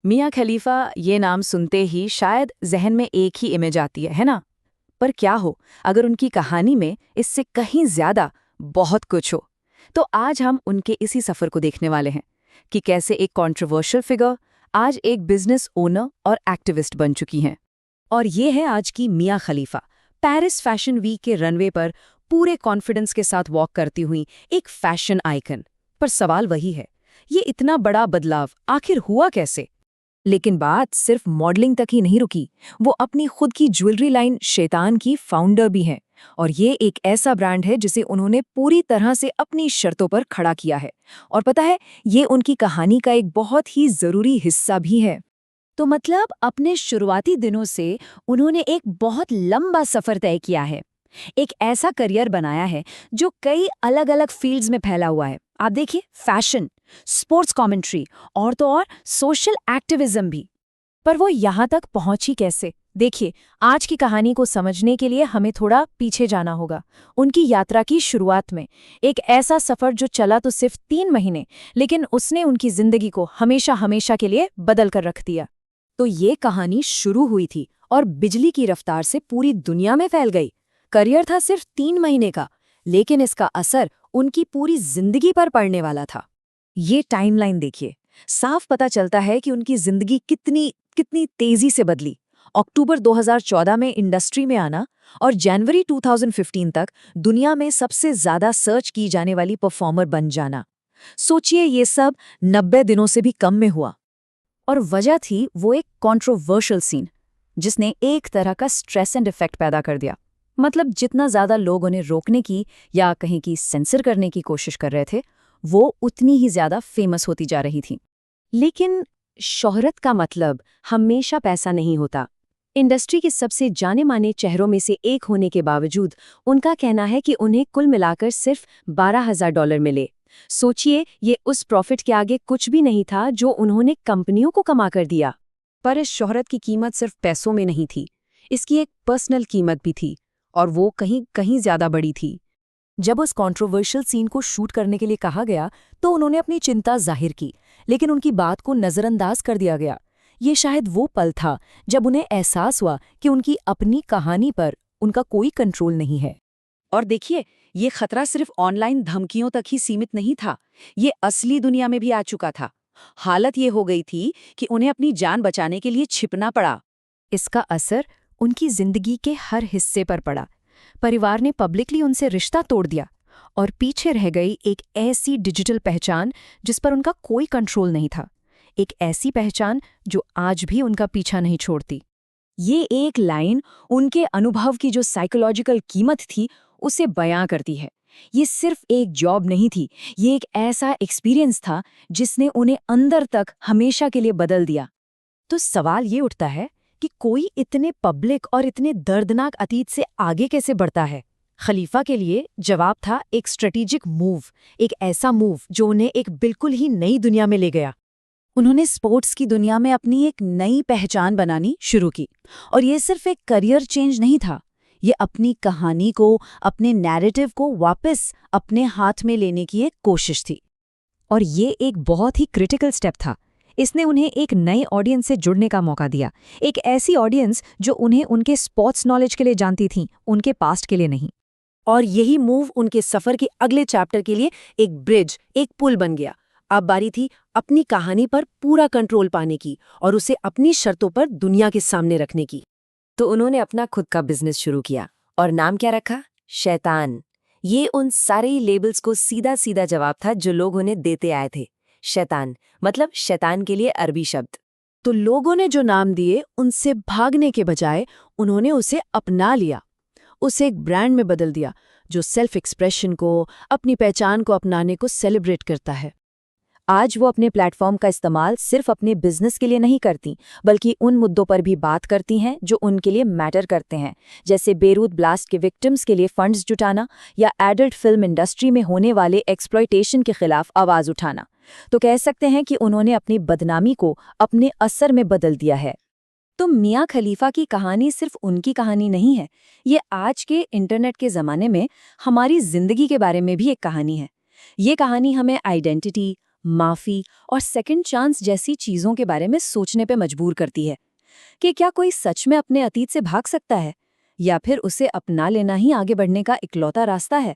मियाँ खलीफा ये नाम सुनते ही शायद जहन में एक ही इमेज आती है ना? पर क्या हो अगर उनकी कहानी में इससे कहीं ज्यादा बहुत कुछ हो। तो आज हम उनके इसी सफर को देखने वाले हैं कि कैसे एक कंट्रोवर्शियल फिगर आज एक बिजनेस ओनर और एक्टिविस्ट बन चुकी हैं। और ये है आज की मियाँ खलीफा, पेरिस फैशन वीक के रनवे पर पूरे कॉन्फिडेंस के साथ वॉक करती हुई एक फैशन आइकन। पर सवाल वही है, ये इतना बड़ा बदलाव आखिर हुआ कैसे? लेकिन बात सिर्फ मॉडलिंग तक ही नहीं रुकी। वो अपनी खुद की ज्वेलरी लाइन शैतान की फाउंडर भी हैं। और ये एक ऐसा ब्रांड है जिसे उन्होंने पूरी तरह से अपनी शर्तों पर खड़ा किया है। और पता है, ये उनकी कहानी का एक बहुत ही जरूरी हिस्सा भी है। तो मतलब अपने शुरुआती दिनों से उन्होंने एक बहुत लंबा सफर तय किया है, एक ऐसा करियर बनाया है जो कई अलग अलग फील्ड्स में फैला हुआ है। आप देखिए, फैशन, स्पोर्ट्स कमेंट्री और तो और सोशल एक्टिविज्म भी। पर वो यहाँ तक पहुंची कैसे? देखिए, आज की कहानी को समझने के लिए हमें थोड़ा पीछे जाना होगा, उनकी यात्रा की शुरुआत में। एक ऐसा सफर जो चला तो सिर्फ 3 महीने, लेकिन उसने उनकी जिंदगी को हमेशा हमेशा के लिए बदल कर रख दिया। तो ये कहानी शुरू हुई थी और बिजली की रफ्तार से पूरी दुनिया में फैल गई। करियर था सिर्फ 3 महीने का, लेकिन इसका असर उनकी पूरी जिंदगी पर पड़ने वाला था। ये टाइमलाइन देखिए, साफ पता चलता है कि उनकी जिंदगी कितनी कितनी तेजी से बदली। अक्टूबर 2014 में इंडस्ट्री में आना और जनवरी 2015 तक दुनिया में सबसे ज्यादा सर्च की जाने वाली परफॉर्मर बन जाना। सोचिए, ये सब 90 दिनों से भी कम में हुआ। और वजह थी वो एक कंट्रोवर्शियल सीन, जिसने एक तरह का स्ट्रेस एंड इफेक्ट पैदा कर दिया। मतलब जितना ज्यादा लोग उन्हें रोकने की या कहीं की सेंसर करने की कोशिश कर रहे थे, वो उतनी ही ज्यादा फेमस होती जा रही थी। लेकिन शोहरत का मतलब हमेशा पैसा नहीं होता। इंडस्ट्री के सबसे जाने माने चेहरों में से एक होने के बावजूद उनका कहना है कि उन्हें कुल मिलाकर सिर्फ $12,000 मिले। सोचिए, ये उस प्रॉफिट के आगे कुछ भी नहीं था जो उन्होंने कंपनियों को कमा कर दिया। पर इस शोहरत की कीमत सिर्फ पैसों में नहीं थी, इसकी एक पर्सनल कीमत भी थी, और वो कहीं कहीं ज्यादा बड़ी थी। जब उस कंट्रोवर्शियल सीन को शूट करने के लिए कहा गया तो उन्होंने अपनी चिंता जाहिर की, लेकिन उनकी बात को नज़रअंदाज कर दिया गया। ये शायद वो पल था जब उन्हें एहसास हुआ कि उनकी अपनी कहानी पर उनका कोई कंट्रोल नहीं है। और देखिए, ये खतरा सिर्फ ऑनलाइन धमकियों तक ही सीमित नहीं था, ये असली दुनिया में भी आ चुका था। हालत ये हो गई थी कि उन्हें अपनी जान बचाने के लिए छिपना पड़ा। इसका असर उनकी जिंदगी के हर हिस्से पर पड़ा। परिवार ने पब्लिकली उनसे रिश्ता तोड़ दिया और पीछे रह गई एक ऐसी डिजिटल पहचान जिस पर उनका कोई कंट्रोल नहीं था। एक ऐसी पहचान जो आज भी उनका पीछा नहीं छोड़ती। ये एक लाइन उनके अनुभव की जो साइकोलॉजिकल कीमत थी उसे बयां करती है। ये सिर्फ एक जॉब नहीं थी, ये एक ऐसा एक्सपीरियंस था जिसने उन्हें अंदर तक हमेशा के लिए बदल दिया। तो सवाल ये उठता है कि कोई इतने पब्लिक और इतने दर्दनाक अतीत से आगे कैसे बढ़ता है? खलीफा के लिए जवाब था एक स्ट्रेटेजिक मूव, एक ऐसा मूव जो उन्हें एक बिल्कुल ही नई दुनिया में ले गया। उन्होंने स्पोर्ट्स की दुनिया में अपनी एक नई पहचान बनानी शुरू की। और ये सिर्फ एक करियर चेंज नहीं था, ये अपनी कहानी को, अपने नैरेटिव को वापस अपने हाथ में लेने की एक कोशिश थी। और ये एक बहुत ही क्रिटिकल स्टेप था। इसने उन्हें एक नए ऑडियंस से जुड़ने का मौका दिया, एक ऐसी ऑडियंस जो उन्हें उनके स्पोर्ट्स नॉलेज के लिए जानती थी, उनके पास्ट के लिए नहीं। और यही मूव उनके सफर के अगले चैप्टर के लिए एक ब्रिज, एक पुल बन गया। अब बारी थी अपनी कहानी पर पूरा कंट्रोल पाने की और उसे अपनी शर्तों पर दुनिया के सामने रखने की। तो उन्होंने अपना खुद का बिजनेस शुरू किया और नाम क्या रखा? शैतान। ये उन सारे ही लेबल्स को सीधा सीधा जवाब था जो लोग उन्हें देते आए थे। शैतान मतलब शैतान के लिए अरबी शब्द। तो लोगों ने जो नाम दिए उनसे भागने के बजाय उन्होंने उसे अपना लिया, उसे एक ब्रांड में बदल दिया जो सेल्फ एक्सप्रेशन को, अपनी पहचान को अपनाने को सेलिब्रेट करता है। आज वो अपने प्लेटफॉर्म का इस्तेमाल सिर्फ अपने बिजनेस के लिए नहीं करती, बल्कि उन मुद्दों पर भी बात करती हैं जो उनके लिए मैटर करते हैं, जैसे बेरूत ब्लास्ट के विक्टिम्स के लिए फंड्स जुटाना या एडल्ट फिल्म इंडस्ट्री में होने वाले एक्सप्लॉयटेशन के खिलाफ आवाज उठाना। तो कह सकते हैं कि उन्होंने अपनी बदनामी को अपने असर में बदल दिया है। तो मियाँ खलीफा की कहानी सिर्फ उनकी कहानी नहीं है, ये आज के इंटरनेट के ज़माने में हमारी जिंदगी के बारे में भी एक कहानी है। ये कहानी हमें आइडेंटिटी, माफी और सेकंड चांस जैसी चीजों के बारे में सोचने पे मजबूर करती है कि क्या कोई सच में अपने अतीत से भाग सकता है या फिर उसे अपना लेना ही आगे बढ़ने का इकलौता रास्ता है।